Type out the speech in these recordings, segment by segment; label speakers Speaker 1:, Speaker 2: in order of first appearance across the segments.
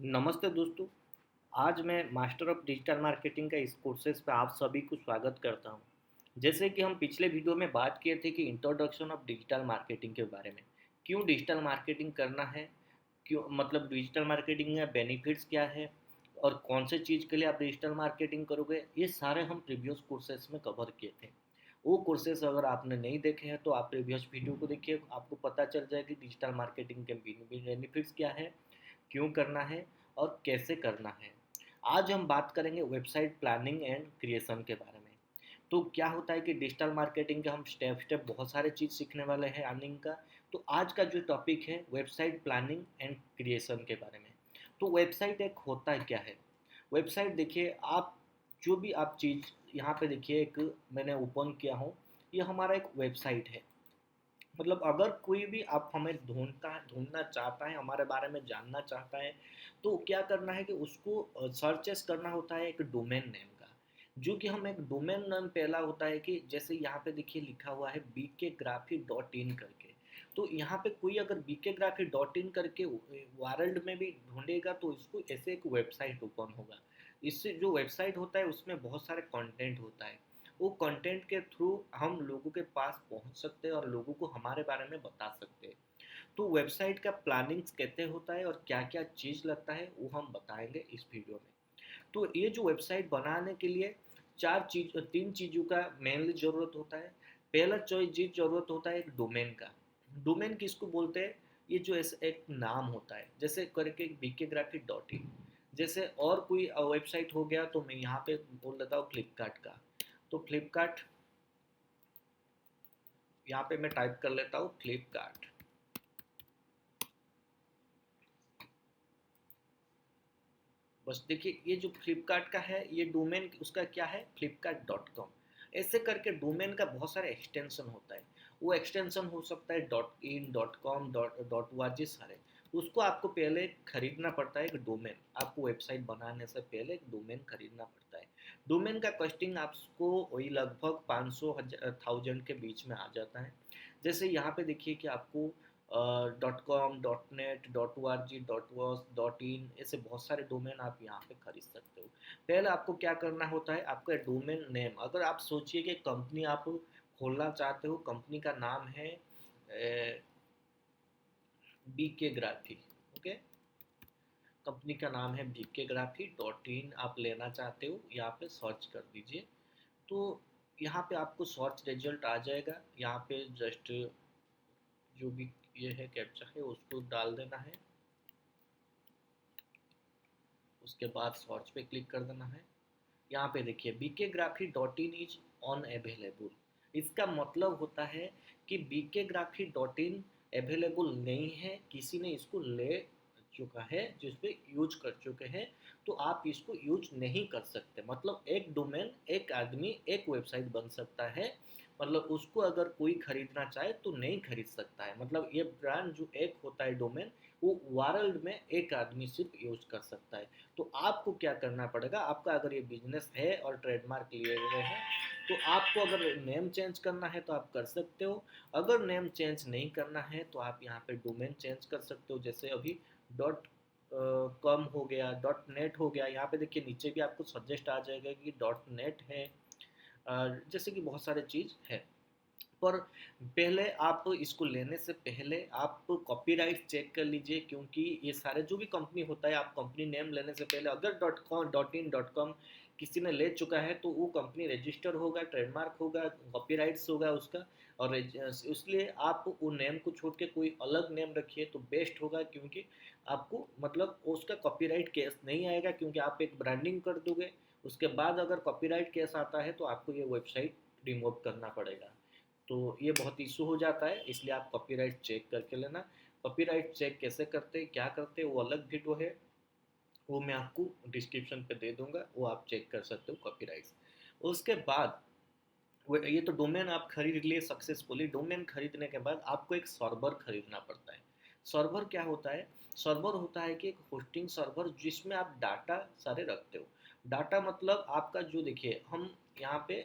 Speaker 1: नमस्ते दोस्तों। आज मैं मास्टर ऑफ डिजिटल मार्केटिंग का इस कोर्सेज पे आप सभी को स्वागत करता हूँ। जैसे कि हम पिछले वीडियो में बात किए थे कि इंट्रोडक्शन ऑफ डिजिटल मार्केटिंग के बारे में, क्यों डिजिटल मार्केटिंग करना है, क्यों मतलब डिजिटल मार्केटिंग में बेनिफिट्स क्या है और कौन से चीज़ के लिए आप डिजिटल मार्केटिंग करोगे, ये सारे हम प्रीवियस कोर्सेज में कवर किए थे। वो कोर्सेज अगर आपने नहीं देखे हैं तो आप प्रीवियस वीडियो को देखिए, आपको पता चल जाएगा कि डिजिटल मार्केटिंग के बेनिफिट्स क्या है, क्यों करना है और कैसे करना है। आज हम बात करेंगे वेबसाइट प्लानिंग एंड क्रिएशन के बारे में। तो क्या होता है कि डिजिटल मार्केटिंग के हम स्टेप स्टेप बहुत सारे चीज़ सीखने वाले हैं अर्निंग का। तो आज का जो टॉपिक है वेबसाइट प्लानिंग एंड क्रिएशन के बारे में। तो वेबसाइट एक होता है क्या है। वेबसाइट देखिए, आप जो भी आप चीज़ यहाँ पे देखिए, एक मैंने ओपन किया हूँ, ये हमारा एक वेबसाइट है। मतलब अगर कोई भी आप हमें ढूंढना चाहता है, हमारे बारे में जानना चाहता है, तो क्या करना है कि उसको सर्चेस करना होता है एक डोमेन नेम का। जो कि हम एक डोमेन नेम पहला होता है कि जैसे यहाँ पे देखिए लिखा हुआ है bkgraphy.in करके। तो यहाँ पे कोई अगर bkgraphy.in करके वर्ल्ड में भी ढूंढेगा तो इसको ऐसे एक वेबसाइट ओपन होगा। इससे जो वेबसाइट होता है उसमें बहुत सारे कंटेंट होता है। वो कंटेंट के थ्रू हम लोगों के पास पहुंच सकते हैं और लोगों को हमारे बारे में बता सकते हैं। तो वेबसाइट का प्लानिंग कैसे होता है और क्या क्या चीज़ लगता है वो हम बताएंगे इस वीडियो में। तो ये जो वेबसाइट बनाने के लिए तीन चीज़ों का मेनली ज़रूरत होता है। पहला चीज़ ज़रूरत होता है एक डोमेन का। डोमेन किसको बोलते हैं, ये जो एक नाम होता है, जैसे करके bkgraphy.in। जैसे और कोई वेबसाइट हो गया तो मैं यहाँ पे बोल देता हूँ फ्लिपकार्ट का। तो फ्लिपकार्ट, यहाँ पे मैं टाइप कर लेता हूँ फ्लिपकार्ट। बस देखिए, ये जो फ्लिपकार्ट का है ये डोमेन उसका क्या है, flipkart.com। ऐसे करके डोमेन का बहुत सारे एक्सटेंशन होता है। वो एक्सटेंशन हो सकता है .in, .com, .org सारे। उसको आपको पहले खरीदना पड़ता है एक डोमेन। आपको वेबसाइट बनाने से पहले एक डोमेन खरीदना पड़ता है। डोमेन का कॉस्टिंग आपको वही लगभग 500 1000 के बीच में आ जाता है। जैसे यहाँ पे देखिए कि आपको .com, .net, .org, .was, .in ऐसे बहुत सारे डोमेन आप यहाँ पे खरीद सकते हो। पहले आपको क्या करना होता है, आपका डोमेन नेम, अगर आप सोचिए कि कंपनी आप खोलना चाहते हो, कंपनी का नाम है bkgraphy। ओके, कंपनी का नाम है bkgraphy.in, आप लेना चाहते हो, यहाँ पे सर्च कर दीजिए। तो यहाँ पे आपको सर्च रिजल्ट आ जाएगा। यहाँ पे जस्ट जो भी ये है कैप्चा है उसको डाल देना है। उसके बाद सर्च पे क्लिक कर देना है। यहाँ पे देखिए bkgraphy.in इज ऑन अवेलेबल। इसका मतलब होता है कि bkgraphy.in अवेलेबल नहीं है, किसी ने इसको ले चुका है, जिस पे यूज कर चुके हैं। तो आप इसको यूज नहीं कर सकते। मतलब एक डोमेन, एक आदमी एक वेबसाइट बन सकता है, मतलब उसको अगर कोई खरीदना चाहे तो नहीं खरीद सकता है। मतलब ये ब्रांड जो एक होता है डोमेन, वो वर्ल्ड में एक आदमी सिर्फ यूज कर सकता है। तो आपको क्या करना पड़ेगा, आपका अगर ये बिजनेस है और ट्रेडमार्क लिए हुए हैं तो आपको अगर नेम चेंज करना है तो आप कर सकते हो। अगर नेम चेंज नहीं करना है तो आप यहाँ पे डोमेन चेंज कर सकते हो। जैसे अभी डॉट कॉम हो गया, डॉट नेट हो गया। यहाँ पे देखिए नीचे भी आपको सजेस्ट आ जाएगा कि डॉट नेट है। जैसे कि बहुत सारे चीज़ है। पर पहले आप इसको लेने से पहले आप कॉपीराइट चेक कर लीजिए, क्योंकि ये सारे जो भी कंपनी होता है, आप कंपनी नेम लेने से पहले अगर .com, किसी ने ले चुका है तो वो कंपनी रजिस्टर होगा, ट्रेडमार्क होगा, कॉपीराइट्स होगा उसका। और इसलिए आप वो नेम को छोड़ के कोई अलग नेम रखिए तो बेस्ट होगा, क्योंकि आपको मतलब उसका कॉपीराइट केस नहीं आएगा, क्योंकि आप एक ब्रांडिंग कर दोगे। उसके बाद अगर कॉपीराइट केस आता है तो आपको ये वेबसाइट रिमूव करना पड़ेगा। तो ये बहुत इशू हो जाता है, इसलिए आप कॉपीराइट चेक करके लेना। कॉपीराइट चेक कैसे करते हैं, क्या करते हैं, वो अलग वीडियो है, वो मैं आपको डिस्क्रिप्शन पे दे दूंगा, वो आप चेक कर सकते हो कॉपीराइट्स। उसके बाद ये तो डोमेन आप खरीद लिए सक्सेसफुली। डोमेन खरीदने के बाद आपको एक सर्वर खरीदना पड़ता है। सर्वर क्या होता है, सर्वर होता है कि एक होस्टिंग सर्वर जिसमें आप डाटा सारे रखते हो। डाटा मतलब आपका जो देखिए, हम यहाँ पे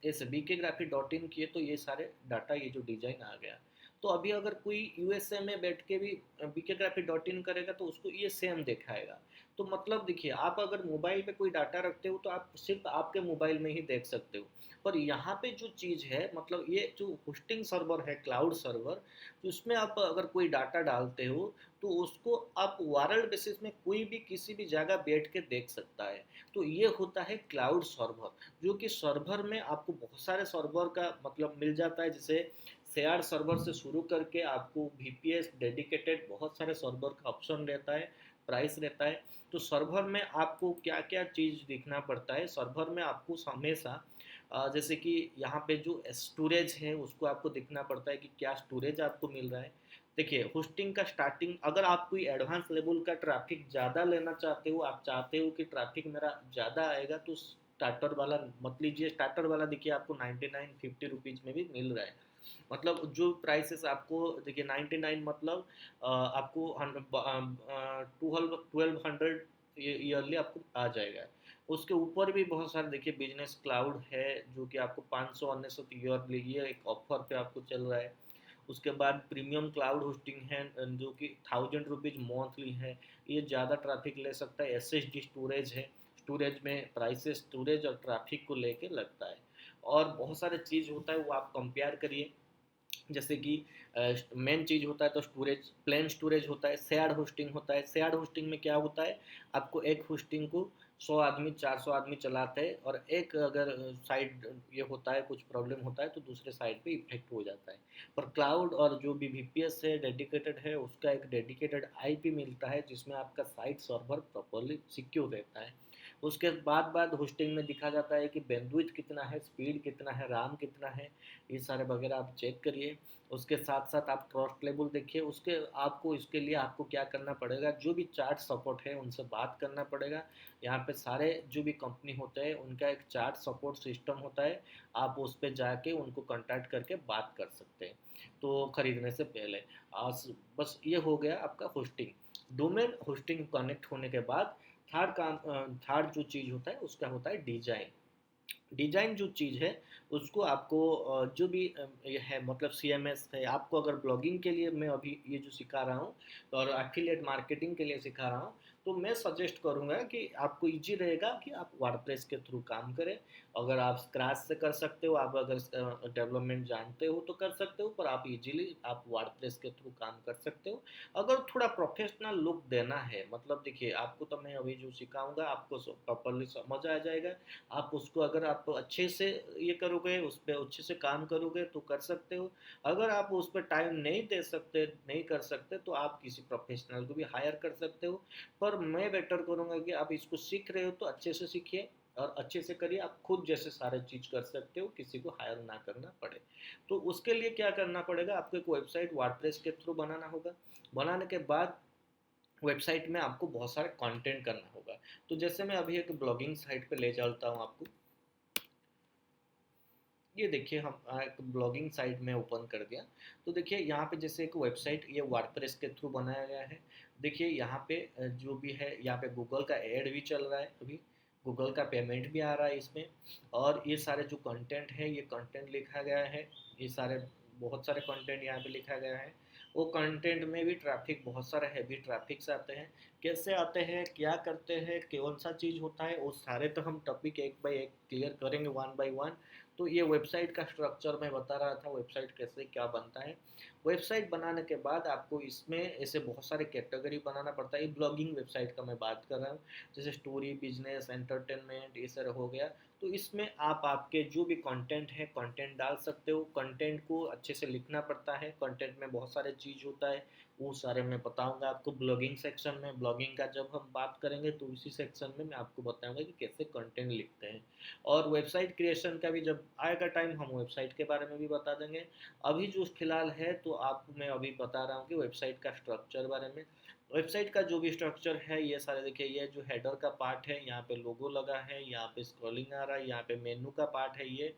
Speaker 1: जैसे bkgraphy.in किए तो ये सारे डाटा, ये जो डिजाइन आ गया। तो अभी अगर कोई यूएसए में बैठ के भी bkgraphy.in करेगा तो उसको ये सेम दिखाएगा। तो मतलब देखिए, आप अगर मोबाइल पे कोई डाटा रखते हो तो आप सिर्फ आपके मोबाइल में ही देख सकते हो। पर यहाँ पे जो चीज़ है, मतलब ये जो होस्टिंग सर्वर है, क्लाउड सर्वर, तो उसमें आप अगर कोई डाटा डालते हो तो उसको आप वारंट बेसिस में कोई भी किसी भी जगह बैठ के देख सकता है। तो ये होता है क्लाउड सर्वर, जो कि सर्वर में आपको बहुत सारे सर्वर का मतलब मिल जाता है। जैसे शेयर सर्वर से शुरू करके आपको वीपीएस डेडिकेटेड बहुत सारे सर्वर का ऑप्शन रहता है, प्राइस रहता है। तो सर्वर में आपको क्या क्या चीज़ देखना पड़ता है, सर्वर में आपको हमेशा जैसे कि यहाँ पे जो स्टोरेज है उसको आपको देखना पड़ता है कि क्या स्टोरेज आपको मिल रहा है। देखिए, होस्टिंग का स्टार्टिंग, अगर आप कोई एडवांस लेवल का ट्रैफिक ज़्यादा लेना चाहते हो, आप चाहते हो कि ट्रैफिक मेरा ज़्यादा आएगा, तो स्टार्टर वाला मत लीजिए। स्टार्टर वाला देखिए आपको 99-50 रुपीज़ में भी मिल रहा है। मतलब जो प्राइसेस आपको देखिए 99 मतलब आपको 1200 ईयरली आपको आ जाएगा। उसके ऊपर भी बहुत सारे देखिए बिजनेस क्लाउड है जो कि आपको 500 ईयरली, ये एक ऑफर पे आपको चल रहा है। उसके बाद प्रीमियम क्लाउड होस्टिंग है जो कि 1000 रुपीज़ मंथली है। ये ज़्यादा ट्रैफिक ले सकता है। एसएसडी स्टोरेज है, स्टोरेज में प्राइसेस स्टोरेज और ट्रैफिक को लेके लगता है। और बहुत सारे चीज़ होता है वो आप कंपेयर करिए। जैसे कि मेन चीज़ होता है तो स्टोरेज, प्लेन स्टोरेज होता है, शेयर्ड होस्टिंग होता है। शेयर्ड होस्टिंग में क्या होता है, आपको एक होस्टिंग को 100 आदमी 400 आदमी चलाते हैं, और एक अगर साइड ये होता है कुछ प्रॉब्लम होता है तो दूसरे साइड पे इफेक्ट हो जाता है। पर क्लाउड और जो भी वीपीएस है डेडिकेटेड है, उसका एक डेडिकेटेड आईपी मिलता है जिसमें आपका साइट सर्वर प्रॉपरली सिक्योर रहता है। उसके बाद होस्टिंग में दिखा जाता है कि बैंडविड्थ कितना है, स्पीड कितना है, राम कितना है, ये सारे वगैरह आप चेक करिए। उसके साथ साथ आप ट्रस्ट लेवल देखिए। उसके आपको इसके लिए आपको क्या करना पड़ेगा, जो भी चार्ट सपोर्ट है उनसे बात करना पड़ेगा। यहाँ पे सारे जो भी कंपनी होते हैं उनका एक चार्ट सपोर्ट सिस्टम होता है, आप उस पर जाके उनको कांटेक्ट करके बात कर सकते हैं तो खरीदने से पहले। बस ये हो गया आपका होस्टिंग। डोमेन होस्टिंग कनेक्ट होने के बाद थर्ड जो चीज़ होता है उसका होता है डिजाइन। डिजाइन जो चीज़ है उसको आपको जो भी ये है, मतलब सीएमएस है, आपको अगर ब्लॉगिंग के लिए मैं अभी ये जो सिखा रहा हूँ और एफिलिएट मार्केटिंग के लिए सिखा रहा हूँ, तो मैं सजेस्ट करूँगा कि आपको इजी रहेगा कि आप वर्डप्रेस के थ्रू काम करें। अगर आप स्क्रैच से कर सकते हो, आप अगर डेवलपमेंट जानते हो तो कर सकते हो, पर आप इजीली आप वर्डप्रेस के थ्रू काम कर सकते हो। अगर थोड़ा प्रोफेशनल लुक देना है, मतलब देखिए आपको तो मैं अभी जो सिखाऊंगा आपको प्रॉपरली समझ आ जाएगा। आप उसको अगर आप अच्छे से ये करोगे, उस पर अच्छे से काम करोगे तो कर सकते हो। अगर आप उस पर टाइम नहीं दे सकते, नहीं कर सकते, तो आप किसी प्रोफेशनल को भी हायर कर सकते हो। पर मैं बेटर करूँगा कि आप इसको सीख रहे हो तो अच्छे से सीखिए और अच्छे से करिए। आप खुद जैसे सारे चीज़ कर सकते हो, किसी को हायर ना करना पड़े। तो उसके लिए क्या करना पड़ेगा, आपको एक वेबसाइट वर्डप्रेस के थ्रू बनाना होगा। बनाने के बाद वेबसाइट में आपको बहुत सारे कंटेंट करना होगा। तो जैसे मैं अभी एक ब्लॉगिंग साइट पे ले चलता हूँ आपको। ये देखिए, हम एक ब्लॉगिंग साइट में ओपन कर दिया। तो देखिए यहाँ पे जैसे एक वेबसाइट ये वर्डप्रेस के थ्रू बनाया गया है। देखिए यहाँ पे जो भी है, यहाँ पे गूगल का एड भी चल रहा है अभी, गूगल का पेमेंट भी आ रहा है इसमें। और ये सारे जो कंटेंट है, ये कंटेंट लिखा गया है। ये सारे बहुत सारे कंटेंट यहाँ पे लिखा गया है। वो कंटेंट में भी ट्रैफिक, बहुत सारे हैवी ट्रैफिक्स आते हैं। कैसे आते हैं, क्या करते हैं, कौन सा चीज़ होता है, वो सारे तो हम टॉपिक एक बाय एक क्लियर करेंगे, वन बाय वन। तो ये वेबसाइट का स्ट्रक्चर मैं बता रहा था, वेबसाइट कैसे क्या बनता है। वेबसाइट बनाने के बाद आपको इसमें ऐसे बहुत सारे कैटेगरी बनाना पड़ता है। ये ब्लॉगिंग वेबसाइट का मैं बात कर रहा हूँ, जैसे स्टोरी, बिजनेस, एंटरटेनमेंट, ये सारा हो गया। तो इसमें आप आपके जो भी कंटेंट है कंटेंट डाल सकते हो। कंटेंट को अच्छे से लिखना पड़ता है, कंटेंट में बहुत सारे चीज़ होता है, वो सारे मैं बताऊंगा आपको ब्लॉगिंग सेक्शन में। ब्लॉगिंग का जब हम बात करेंगे तो इसी सेक्शन में मैं आपको बताऊंगा कि कैसे कंटेंट लिखते हैं। और वेबसाइट क्रिएशन का भी जब आएगा टाइम, हम वेबसाइट के बारे में भी बता देंगे। अभी जो फिलहाल है तो आपको मैं अभी बता रहा हूँ कि वेबसाइट का स्ट्रक्चर बारे में। वेबसाइट का जो भी स्ट्रक्चर है, ये सारे देखिए, ये जो हेडर का पार्ट है, यहाँ पे लोगो लगा है, यहाँ पे स्क्रॉलिंग आ रहा है, यहाँ पे मेनू का पार्ट है ये।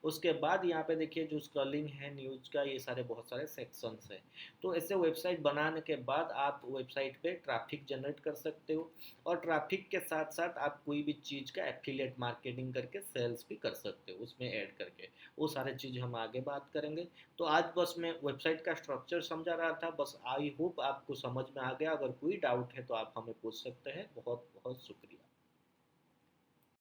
Speaker 1: उसके बाद यहाँ पे देखिए जो स्क्रॉलिंग है न्यूज़ का, ये सारे बहुत सारे सेक्शंस है। तो ऐसे वेबसाइट बनाने के बाद आप वेबसाइट पे ट्रैफिक जनरेट कर सकते हो, और ट्रैफिक के साथ साथ आप कोई भी चीज़ का एफिलिएट मार्केटिंग करके सेल्स भी कर सकते हो उसमें ऐड करके। वो सारे चीज़ हम आगे बात करेंगे। तो आज बस मैं वेबसाइट का स्ट्रक्चर समझा रहा था, बस आई होप आपको समझ में आ गया। अगर कोई डाउट है तो आप हमें पूछ सकते हैं। बहुत बहुत शुक्रिया।